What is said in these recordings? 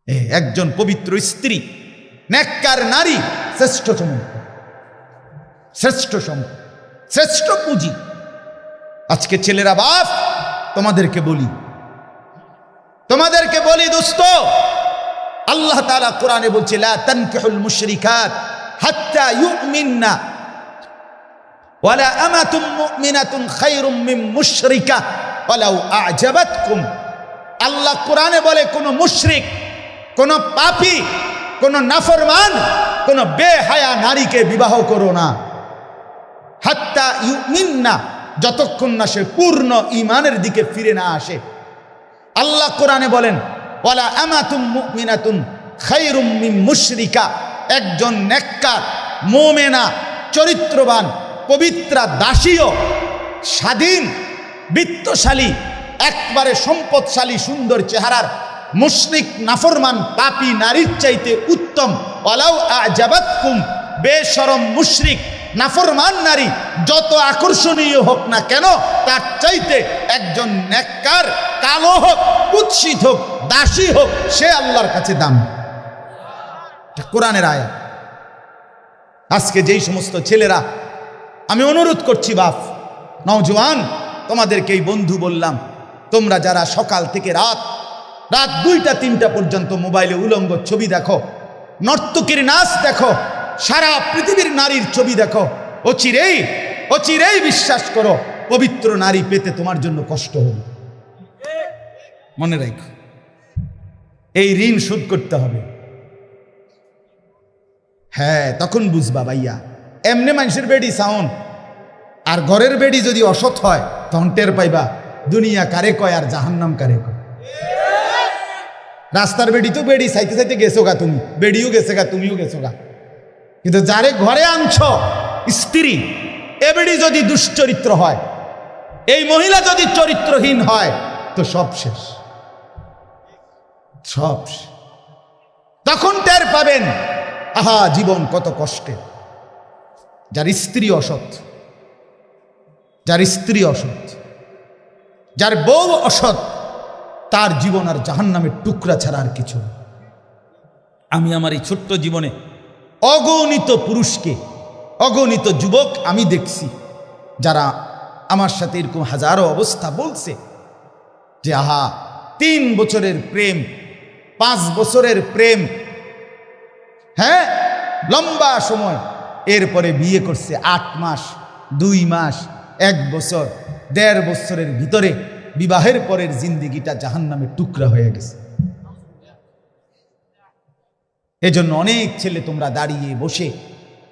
একজন পবিত্র স্ত্রী, নেককার নারী শ্রেষ্ঠ সম্পদ, শ্রেষ্ঠ সম্পদ, শ্রেষ্ঠ পুঁজি। আজকে ছেলেরা বাপ, তোমাদেরকে বলি দোস্ত, আল্লাহ তাআলা কোরআনে বলছে লা তানকিহুল মুশরিকাত হাত্তা ইউমিননা ওয়ালা আমাতুম মুমিনাতুন খায়রুম মিন মুশরিকা ওয়ালাউ আ'জাবাতকুম। আল্লাহ কোরআনে বলে কোন মুশরিক, কোন পাপী, কোন নাফরমান, কোন বেহায়া নারীকে বিবাহ করো না। হাত্তা ইউমিননা, যতক্ষণ না সে পূর্ণ ঈমানের দিকে ফিরে না আসে। আল্লাহ কোরআনে বলেন ওয়ালা আমাতুম মুমিনাতুন খায়রুম মিন মুশরিকা, একজন নেককার মুমিনা চরিত্রবান পবিত্রা দাসীও স্বাধীন বিত্তশালী একবারে সম্পদশালী সুন্দর চেহারার মুশরিক নাফরমান পাপী নারীর চাইতে উত্তম। ওয়ালাউ আ'জাবাতকুম, বেশরম মুশরিক নাফরমান নারী যত আকর্ষণীয় হোক না কেন, তার চাইতে একজন নেককার, কালো হোক, কুৎসিত হোক, দাসী হোক, সে আল্লাহর কাছে দাম। এটা কোরআনের আয়াত। আজকে যেই সমস্ত ছেলেরা, আমি অনুরোধ করছি বাপ, নওজোয়ান, তোমাদেরকে এই বন্ধু বললাম, তোমরা যারা সকাল থেকে রাত 2টা 3টা পর্যন্ত মোবাইলে উলঙ্গ ছবি দেখো, নর্তকীর নাচ দেখো, সারা পৃথিবীর নারীর ছবি দেখো, অচিরেই বিশ্বাস করো পবিত্র নারী পেতে তোমার জন্য কষ্ট হবে। মনে রাখো, এই ঋণ শোধ করতে হবে। হ্যাঁ, তখন বুঝবা ভাইয়া, এমনি মানুষের বেডি সাউন্ড আর ঘরের বেডি যদি অসৎ হয়, তখন টের পাইবা দুনিয়া কারে কয় আর জাহান্নাম কারে কয়। রাস্তার বেডি তো বেডি চাইতে চাইতে গেছো গা, তুমি বেডিও গেছে গা, তুমিও গেছো গা, কিন্তু যারে ঘরে আনছ স্ত্রী, এ বেডি যদি দুশ্চরিত্র হয়, এই মহিলা যদি চরিত্রহীন হয়, তো সব শেষ, সব শেষ। তখন টের পাবেন, আহা জীবন কত কষ্টে। যার স্ত্রী অসৎ, যার স্ত্রী অসৎ, যার বউ অসৎ, তার জীবন আর জাহান্নামের টুকরা ছাড়া আর কিছু। আমি আমার এই ছোট্ট জীবনে অগণিত পুরুষকে, অগণিত যুবক আমি দেখছি, যারা আমার সাথে এরকম হাজারো অবস্থা বলছে যে আহা 3 বছরের প্রেম, 5 বছরের প্রেম, হ্যাঁ লম্বা সময়, এরপরে বিয়ে করছে 8 মাস, 2 মাস, 1 বছর, 1.5 বছরের ভিতরে বিবাহের পরের জিন্দিগিটা জাহান্নামের টুকরা হয়ে গেছে। এজন্য অনেক ছেলে তোমরা দাঁড়িয়ে বসে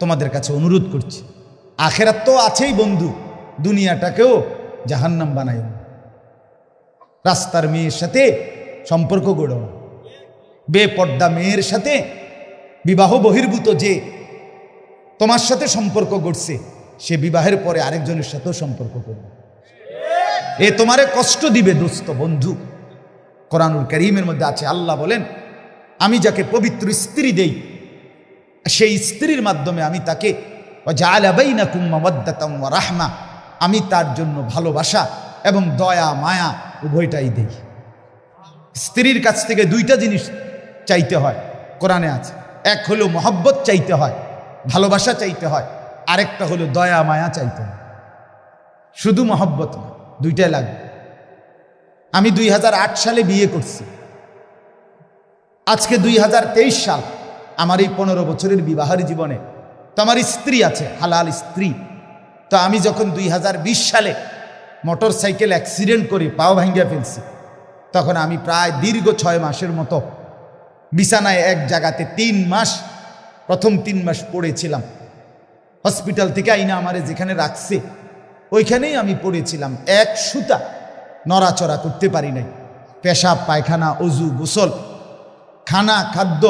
তোমাদের কাছে অনুরোধ করছি, আখেরাত তো আছেই বন্ধু, দুনিয়াটাকেও জাহান্নাম বানাই। রাস্তার মেয়ের সাথে সম্পর্ক গড়ো না, বেপর্দা মেয়ের সাথে, বিবাহ বহির্ভূত যে তোমার সাথে সম্পর্ক গড়ছে, সে বিবাহের পরে আরেকজনের সাথেও সম্পর্ক করবে, এ তোমারে কষ্ট দিবে দোস্ত বন্ধু। কোরআনুল কারীমের মধ্যে আছে, আল্লাহ বলেন আমি যাকে পবিত্র স্ত্রী দেই, সেই স্ত্রীর মাধ্যমে আমি তাকে ওয়াজআলা বাইনাকুম মাওয়াদ্দাতাম ওয়া রাহমা, আমি তার জন্য ভালোবাসা এবং দয়া মায়া উভয়টাই দেই। স্ত্রীর কাছ থেকে 2টা জিনিস চাইতে হয়, কোরআনে আছে। এক হলো মহব্বত চাইতে হয়, ভালোবাসা চাইতে হয়, আরেকটা হলো দয়া মায়া চাইতে হয়। শুধু মহব্বত না, 2টাই লাগে। আমি 2008 সালে বিয়ে করছি, আজকে 2023 সাল, আমার এই 15 বছরের বিবাহের জীবনে তো আমার স্ত্রী আছে, হালাল স্ত্রী। তো আমি যখন 2020 সালে মোটর সাইকেল অ্যাক্সিডেন্ট করে পাও ভাঙ্গিয়া ফেলছি, তখন আমি প্রায় দীর্ঘ 6 মাসের মতো বিছানায় এক জায়গাতে 3 মাস, প্রথম 3 মাস পড়েছিলাম। হসপিটাল থেকে আইনা আমারে যেখানে রাখছে ওইখানেই আমি পড়েছিলাম, এক সুতা নড়াচড়া করতে পারি নাই। পেশাব পায়খানা, অজু, গোসল, খানা, খাদ্য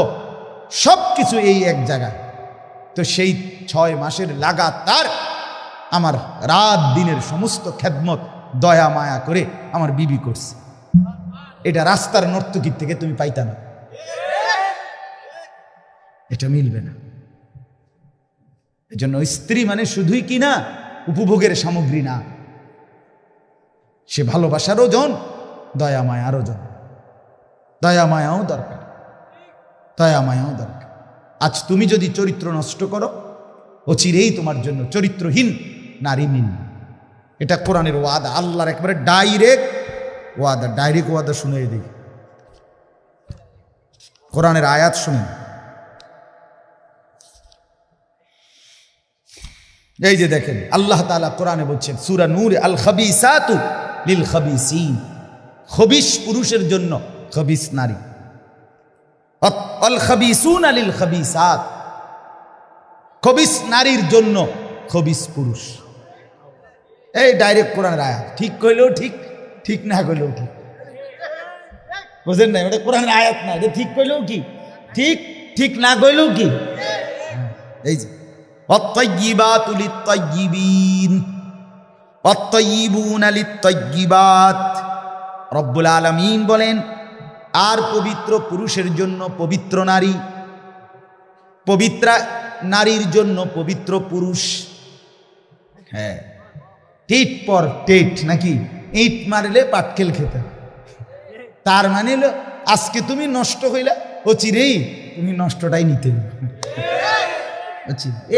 সব কিছু এই এক জায়গায়। তো সেই 6 মাসের লাগাতার আমার রাত দিনের সমস্ত খেদমত দয়া মায়া করে আমার বিবি করছে। এটা রাস্তার নর্তকীর থেকে তুমি পাইতা না, এটা মিলবে না। এজন্য স্ত্রী মানে শুধুই কি না উপভোগের সামগ্রী না, সে ভালোবাসারও জন, দয়া মায়ারও জন। দয়া মায়াও দরকার। দয়া মায়াও দরকার। আজ তুমি যদি চরিত্র নষ্ট করো, অচিরেই তোমার জন্য চরিত্রহীন নারী মিল। এটা কোরআনের ওয়াদা, আল্লাহর একবারে ডাইরেক্ট ওয়াদা শুনে দিই। কোরআনের আয়াত শুনেন, এই যে দেখেন আল্লাহ তাআলা কোরআনে বলছেন সূরা নূর, আল খাবিসাতু লিল খাবিসিন, খবিস পুরুষের জন্য খবিস নারী, আল খাবিসুনা লিল খাবিসাত, খবিস নারীর জন্য খবিস পুরুষ। এই ডাইরেক্ট কোরআনের আয়াত, ঠিক কইলেও ঠিক, ঠিক না কইলেও ঠিক। বুঝেন না, এটা কোরআনের আয়াত না, এটা ঠিক কইলেও কি ঠিক, ঠিক না কইলেও কি। এই যে আত-তাইয়্যিবাতু লিত-তাইয়্যিবিন ওয়াত-তাইয়্যিবুনা লিত-তাইয়্যিবাত। রব্বুল আলামিন বলেন, আর পবিত্র পুরুষের জন্য পবিত্র নারী, পবিত্র নারীর জন্য পবিত্র পুরুষ। হ্যাঁ, টিট পর টেট নাকি, ইট মারলে পাটকেল খেতে। তার মানে হলো আজকে তুমি নষ্ট হইলা, অচিরেই তুমি নষ্টটাই নিতে।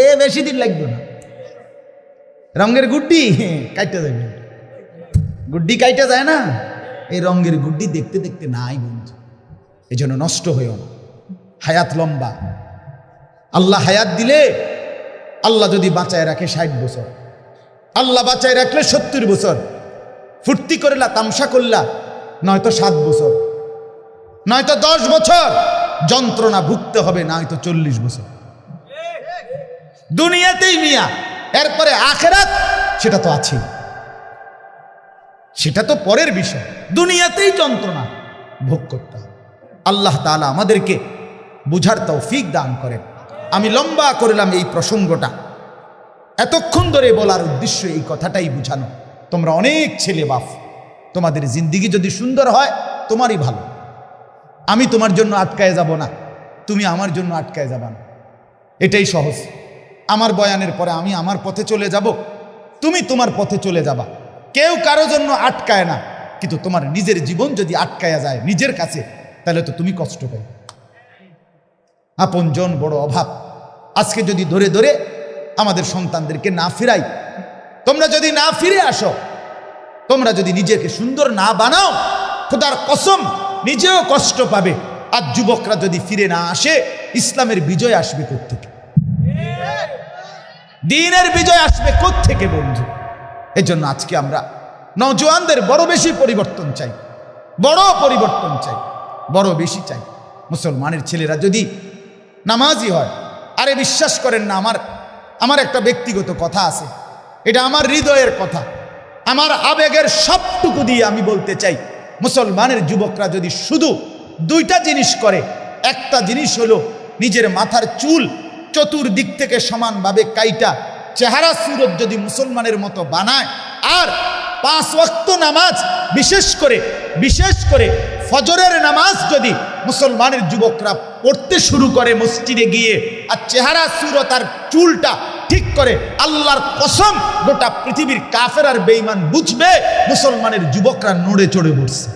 এ বেশি দিন লাগবে না, রঙের গুড্ডি কাইটা যাবে, গুড্ডি কাইটা যায় না, এই রঙের গুড্ডি দেখতে দেখতে নাই বন্ধু। এই জন্য নষ্ট হয়েও না, হায়াত লম্বা। আল্লাহ হায়াত দিলে, আল্লাহ যদি বাঁচায় রাখে 60 বছর, আল্লাহ বাঁচায় রাখলে 70 বছর, ফুর্তি করলা তামসা করলা নয়তো 7 বছর, নয়তো 10 বছর যন্ত্রণা ভুগতে হবে, নয়তো 40 বছর দুনিয়াতেই মিয়া। এরপরে আখিরাত সেটা তো আছে, সেটা তো পরের বিষয়, দুনিয়াতেই যন্ত্রণা ভোগ করতে হবে। আল্লাহ তাআলা আমাদেরকে বুঝার তৌফিক দান করেন। আমি লম্বা করলাম এই প্রসঙ্গটা, এতক্ষণ ধরে বলার উদ্দেশ্য এই কথাটাই বুঝানো, তোমরা অনেক ছেলে বাপ, তোমাদের জিন্দিগি যদি সুন্দর হয় তোমারই ভালো। আমি তোমার জন্য আটকায় যাব না, তুমি আমার জন্য আটকায় যাবা না, এটাই সহজ। আমার বয়ানের পরে আমি আমার পথে চলে যাব, তুমি তোমার পথে চলে যাবা, কেউ কারো জন্য আটকায় না। কিন্তু তোমার নিজের জীবন যদি আটকায়া যায় নিজের কাছে, তাহলে তো তুমি কষ্ট পাই। আপনজন বড় অভাব। আজকে যদি ধরে ধরে আমাদের সন্তানদেরকে না ফিরাই, তোমরা যদি না ফিরে আসো, তোমরা যদি নিজেকে সুন্দর না বানাও, খোদার কসম নিজেও কষ্ট পাবে। আর যুবকরা যদি ফিরে না আসে, ইসলামের বিজয় আসবে কোত্থেকে? দ্বীনের বিজয় আসবে কোত্থেকে বন্ধু? এই জন্য আজকে আমরা নওজোয়ানদের বড় বেশি পরিবর্তন চাই, বড় পরিবর্তন চাই, বড় বেশি চাই। মুসলমানের ছেলেরা যদি নামাজি হয়, আরে বিশ্বাস করেন না, আমার একটা ব্যক্তিগত কথা আছে, এটা আমার হৃদয়ের কথা, আমার আবেগের সবটুকু দিয়ে আমি বলতে চাই, মুসলমানের যুবকরা যদি শুধু 2টা জিনিস করে, একটা জিনিস হলো নিজের মাথার চুল চতুর্দিক থেকে সমানভাবে কাইটা চেহারা সুরত যদি মুসলমানের মতো বানায়, আর 5 ওয়াক্ত নামাজ, বিশেষ করে ফজরের নামাজ যদি মুসলমানের যুবকরা পড়তে শুরু করে মসজিদে গিয়ে, আর চেহারা সুরত আর চুলটা ঠিক করে, আল্লাহর কসম গোটা পৃথিবীর কাফের আর বেঈমান বুঝবে মুসলমানের যুবকরা নড়ে চড়ে বসছে।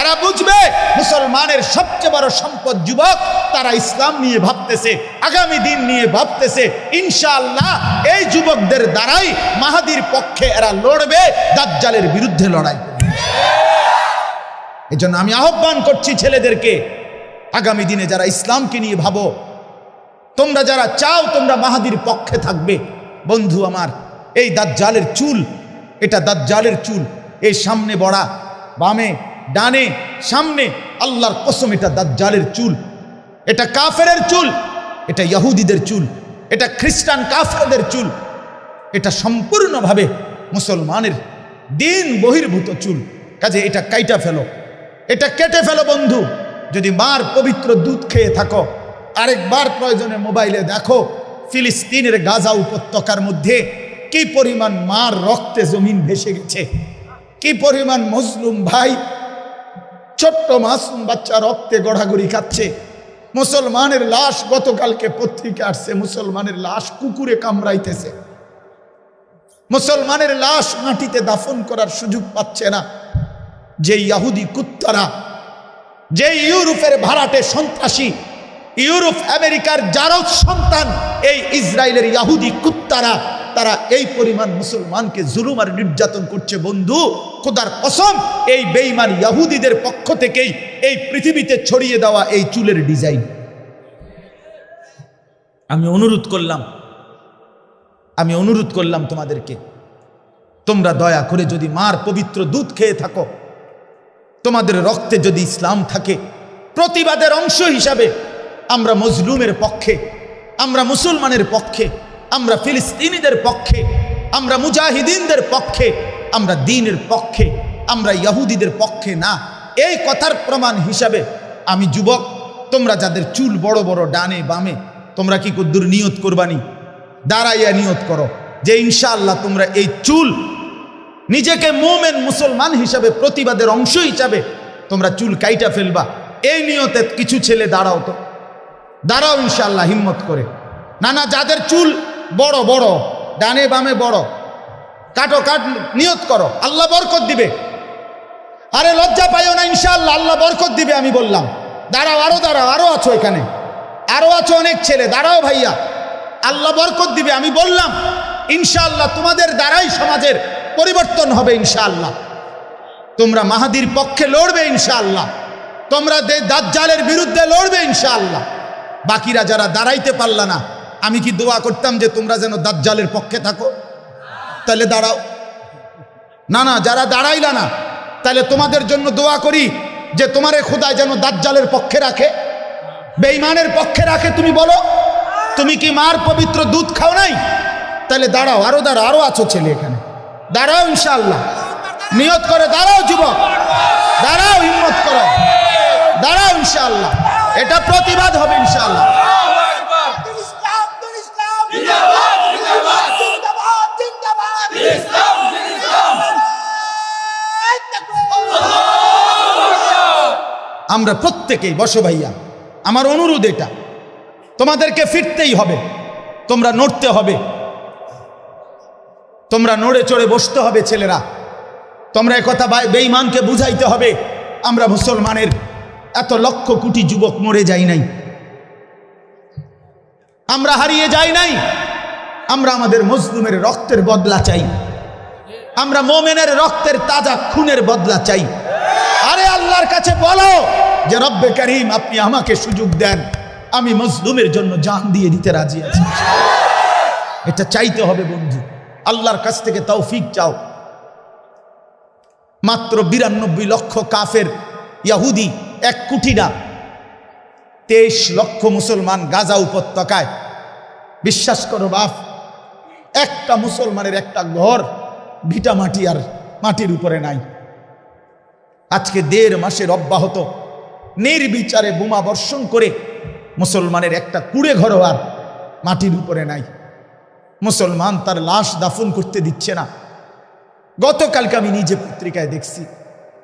এরা বুঝবে মুসলমানের সবচেয়ে বড় সম্পদ যুবক, তারা ইসলাম নিয়ে ভাবতেছে, আগামী দিন নিয়ে ভাবতেছে। ইনশাআল্লাহ এই যুবকদের দ্বারাই মাহাদির পক্ষে এরা লড়বে, দাজ্জালের বিরুদ্ধে লড়াই করবে। এজন্য আমি আহ্বান করছি ছেলেদেরকে, আগামী দিনে যারা ইসলামকে নিয়ে ভাবো, তোমরা যারা চাও তোমরা মাহাদির পক্ষে থাকবে, বন্ধু আমার, এই দাজ্জালের চুল, এটা দাজ্জালের চুল, এই সামনে বড়া, বামে ডানে সামনে, আল্লাহর কসম এটা দাজ্জালের চুল, এটা কাফেরের চুল, এটা ইহুদিদের চুল, এটা খ্রিস্টান কাফেরদের চুল, এটা সম্পূর্ণভাবে মুসলমানের দিন বহির্ভূত চুল। কাজে এটা কাইটা ফেলো, এটা কেটে ফেলো বন্ধু। যদি মার পবিত্র দুধ খেয়ে থাকো, আরেকবার প্রয়োজনে মোবাইলে দেখো ফিলিস্তিনের গাজা উপত্যকার মধ্যে কি পরিমাণ মার রক্তে জমিন ভেসে গেছে, কি পরিমাণ মজলুম ভাই, ছোট্ট মাসুম বাচ্চা রক্তে গড়াগড়ি খাচ্ছে। মুসলমানের লাশ, গতকালকে পত্রিকা আসছে, মুসলমানের লাশ কুকুরে কামড়াইতেছে, মুসলমানের লাশ মাটিতে দাফন করার সুযোগ পাচ্ছে না। যে ইহুদি কুত্তারা যে ইউরোপের ভাড়াটে সন্ত্রাসী, ইউরোপ আমেরিকার জারজ সন্তান, এই ইসরায়েলের ইহুদি কুত্তারা, তারা এই পরিমাণ মুসলমানকে জুলুম আর নির্যাতন করছে। বন্ধু, খোদার কসম, এই বেঈমান ইহুদিদের পক্ষ থেকেই এই পৃথিবীতে ছড়িয়ে দেওয়া এই চুলের ডিজাইন। আমি অনুরোধ করলাম তোমাদেরকে, তোমরা দয়া করে যদি মার পবিত্র দুধ খেয়ে থাকো, তোমাদের রক্তে যদি ইসলাম থাকে, প্রতিবাদের অংশ হিসাবে আমরা মজলুমের পক্ষে, আমরা মুসলমানের পক্ষে, আমরা ফিলিস্তিনিদের পক্ষে, আমরা মুজাহিদিনদের পক্ষে, আমরা দ্বীনের পক্ষে, আমরা ইহুদিদের পক্ষে না। এই কথার প্রমাণ হিসাবে আমি যুবক, তোমরা যাদের চুল বড় বড় ডানে বামে, তোমরা কি কদ্দুর নিয়ত করবানি? দাঁড়াইয়া নিয়ত করো যে ইনশাআল্লাহ তোমরা এই চুল, নিজেকে মুমিন মুসলমান হিসাবে, প্রতিবাদের অংশ হিসাবে তোমরা চুল কাইটা ফেলবা। এই নিয়তে কিছু ছেলে দাঁড়াও, তো দাঁড়াও ইনশাআল্লাহ হিম্মত করে। না, যাদের চুল বড় বড় ডানে বামে বড়, কাটো, নিয়ত করো, আল্লাহ বরকত দিবে। আরে লজ্জা পাইও না, ইনশাআল্লাহ আল্লাহ বরকত দিবে। আমি বললাম দাঁড়াও, আরো আছো, এখানে আরো আছো অনেক ছেলে, দাঁড়াও ভাইয়া, আল্লাহ বরকত দিবে। আমি বললাম ইনশাআল্লাহ তোমাদের দ্বারাই সমাজের পরিবর্তন হবে ইনশাআল্লাহ। তোমরা মাহাদির পক্ষে লড়বে ইনশাআল্লাহ, তোমরা দাজ্জালের বিরুদ্ধে লড়বে ইনশাআল্লাহ। বাকিরা যারা দাঁড়াইতে পারলা না, আমি কি দোয়া করতাম যে তোমরা যেন দাজ্জালের পক্ষে থাকো? তাহলে দাঁড়াও। না, যারা দাঁড়াইলা না, তাহলে তোমাদের জন্য দোয়া করি যে তোমারে খোদা যেন দাজ্জালের পক্ষে রাখে, বেঈমানের পক্ষে রাখে। তুমি বলো, তুমি কি মার পবিত্র দুধ খাও নাই? তাহলে দাঁড়াও, আরো আছো ছেলে এখানে, দাঁড়াও ইনশাআল্লাহ, নিয়ত করে দাঁড়াও যুবক, দাঁড়াও, হিম্মত করো, দাঁড়াও ইনশাআল্লাহ। এটা প্রতিবাদ হবে ইনশাআল্লাহ। আমরা প্রত্যেকেই বসো ভাইয়া, আমার অনুরোধ এটা, তোমাদেরকে ফিরতেই হবে, তোমরা নড়তে হবে, তোমরা নড়ে চড়ে বসতে হবে ছেলেরা। তোমরা একথা বেঈমানকে বুঝাইতে হবে, আমরা মুসলমানের এত লক্ষ কোটি যুবক মরে যাই নাই, আমরা হারিয়ে যাই নাই, আমরা আমাদের মজলুমের রক্তের বদলা চাই, আমরা মোমেনের রক্তের তাজা খুনের বদলা চাই। আরে আল্লাহর কাছে বলো যে রব্বে করিম, আপনি আমাকে সুযোগ দেন, আমি মজলুমের জন্য জান দিয়ে দিতে রাজি আছি। এটা চাইতে হবে বন্ধু, আল্লাহর কাছ থেকে তৌফিক চাও। মাত্র 92 লক্ষ কাফের ইহুদি, 1 কোটি না, 23 লক্ষ মুসলমান গাজা উপত্যকায়। বিশ্বাস করো বাপ, একটা মুসলমানের একটা ঘর ভিটা মাটি আর মাটির উপরে নাই। আজকে 1.5 মাসের অব্যাহত নির্বিচারে বোমা বর্ষণ করে মুসলমানের একটা কুড়ে ঘরও আর মাটির উপরে নাই। মুসলমান তার লাশ দাফন করতে দিচ্ছে না। গতকালকে আমি নিজে পত্রিকায় দেখছি,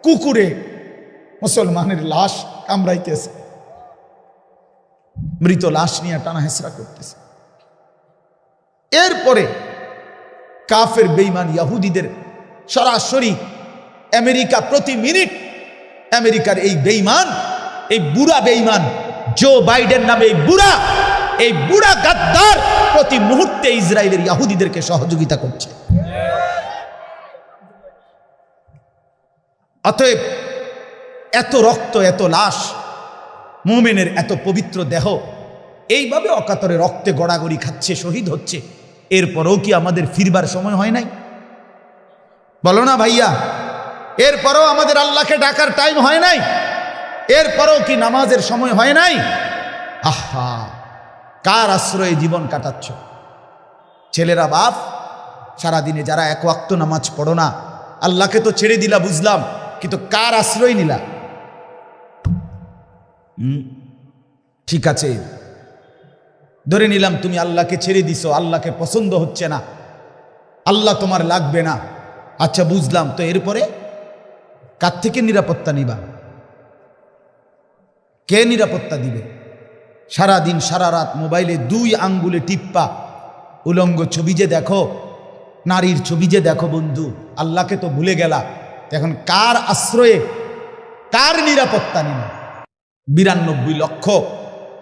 কুকুরে মুসলমানের লাশ কামড়াইতেছে, মৃত লাশ নিয়ে টানা হেসরা করতেছে। এরপরে কাফের বেঈমান ইহুদিদের সরাসরি আমেরিকা, প্রতি মিনিট আমেরিকার এই বেঈমান, এই বুড়া বেঈমান জো বাইডেন নামে এই বুড়া গাদ্দার প্রতি মুহূর্তে ইসরায়েলের ইহুদিদেরকে সহযোগিতা করছে। অতএব এত রক্ত, এত লাশ, মুমিনের এত পবিত্র দেহ এইভাবে অকাতরে রক্তে গড়াগড়ি খাচ্ছে, শহীদ হচ্ছে, এরপরও কি আমাদের ফিরবার সময় হয় নাই? বলো না ভাইয়া, এরপরও আমাদের আল্লাহকে ডাকার টাইম হয় নাই? এরপরও কি নামাজের সময় হয় নাই? আহা, কার আশ্রয়ে জীবন কাটাচ্ছ ছেলেরা? বাপ, সারাদিনে যারা 1 ওয়াক্ত নামাজ পড়ো না, আল্লাহকে তো ছেড়ে দিলা বুঝলাম, কিন্তু কার আশ্রয় নিলা? ঠিক আছে, ধরে নিলাম তুমি আল্লাহকে ছেড়ে দিছো, আল্লাহকে পছন্দ হচ্ছে না, আল্লাহ তোমার লাগবে না, আচ্ছা বুঝলাম, তো এরপরে কার থেকে নিরাপত্তা নিবা? কে নিরাপত্তা দিবে? সারাদিন সারা রাত মোবাইলে 2 আঙ্গুলে টিপ্পা উলঙ্গ ছবি যে দেখো, নারীর ছবি যে দেখো বন্ধু, আল্লাহকে তো ভুলে গেলা। এখন কার আশ্রয়ে, কার নিরাপত্তা নিবা? 92 লক্ষ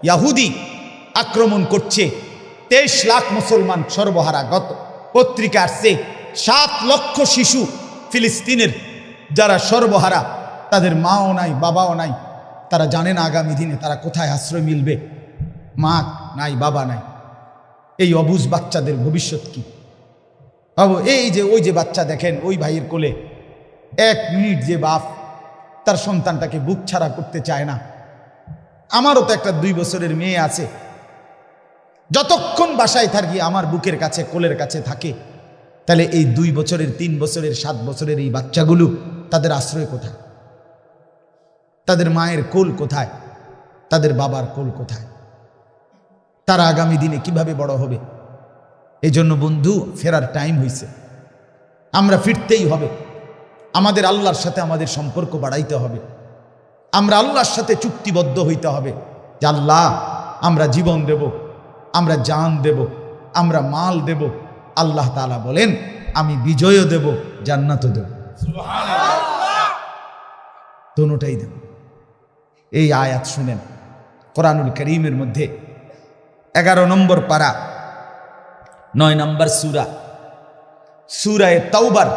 ইয়াহুদি আক্রমণ করছে, 23 লাখ মুসলমান সর্বহারা। গত পত্রিকা আসছে 7 লক্ষ শিশু ফিলিস্তিনের যারা সর্বহারা, তাদের মাও নাই বাবাও নাই, তারা জানে না আগামী দিনে তারা কোথায় আশ্রয় মিলবে, মা নাই বাবা নাই। এই অবুঝ বাচ্চাদের ভবিষ্যৎ কি? বাবু এই যে ওই যে বাচ্চা দেখেন ওই ভাইয়ের কোলে, 1 মিনিট যে বাপ তার সন্তানটাকে বুক ছাড়া করতে চায় না। আমারও তো একটা 2 বছরের মেয়ে আছে, যতক্ষণ বাসায় থাকি আমার বুকের কাছে কোলের কাছে থাকে। তাহলে এই 2 বছরের 3 বছরের 7 বছরের এই বাচ্চাগুলো তাদের আশ্রয় কোথায়? তাদের মায়ের কোল কোথায়? তাদের বাবার কোল কোথায়? তারা আগামী দিনে কিভাবে বড় হবে? এই জন্য বন্ধু, ফেরার টাইম হয়েছে, আমরা ফিরতেই হবে। আমাদের আল্লাহর সাথে আমাদের সম্পর্ক বাড়াইতে হবে। আমরা আল্লাহর সাথে চুক্তিবদ্ধ হইতে হবে যে আল্লাহ, আমরা জীবন দেব, আমরা জান দেব, আমরা মাল দেব। আল্লাহ তাআলা বলেন আমি বিজয়ও দেব, জান্নাতও দেব, দোনোটাই দেব। এই আয়াত শুনেন কোরআনুল কারীমের মধ্যে 11 নম্বর পারা 9 নম্বর সূরা, সূরায়ে তাওবার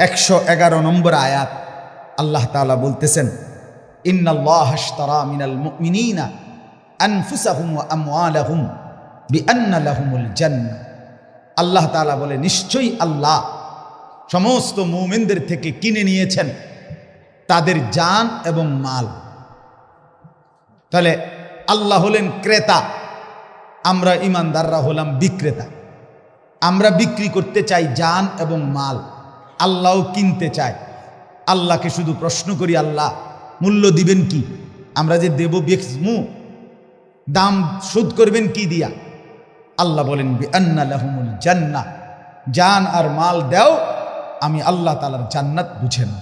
111 নম্বর আয়াত। আল্লাহ তাআলা বলতেছেন ইন্নাল্লাহা আশতারা মিনাল মুমিনিনা আনফুসাহুম ওয়া আমওয়ালাহুম বিআন্না লাহুমুল জান্নাহ। আল্লাহ তাআলা বলে নিশ্চয়ই আল্লাহ সমস্ত মুমিনদের থেকে কিনে নিয়েছেন তাদের জান এবং মাল। তাহলে আল্লাহ হলেন ক্রেতা, আমরা ইমানদাররা হলাম বিক্রেতা। আমরা বিক্রি করতে চাই জান এবং মাল, আল্লাহও কিনতে চায়। আল্লাহকে শুধু প্রশ্ন করি, আল্লাহ মূল্য দিবেন কি? আমরা যে দেব বেচমু, দাম শোধ করবেন কি দিয়া? আল্লাহ বলেন বিআন্না লাহুমুল জান্নাহ, জান আর মাল দাও, আমি আল্লাহ তাআলার জান্নাত বুঝে নাও।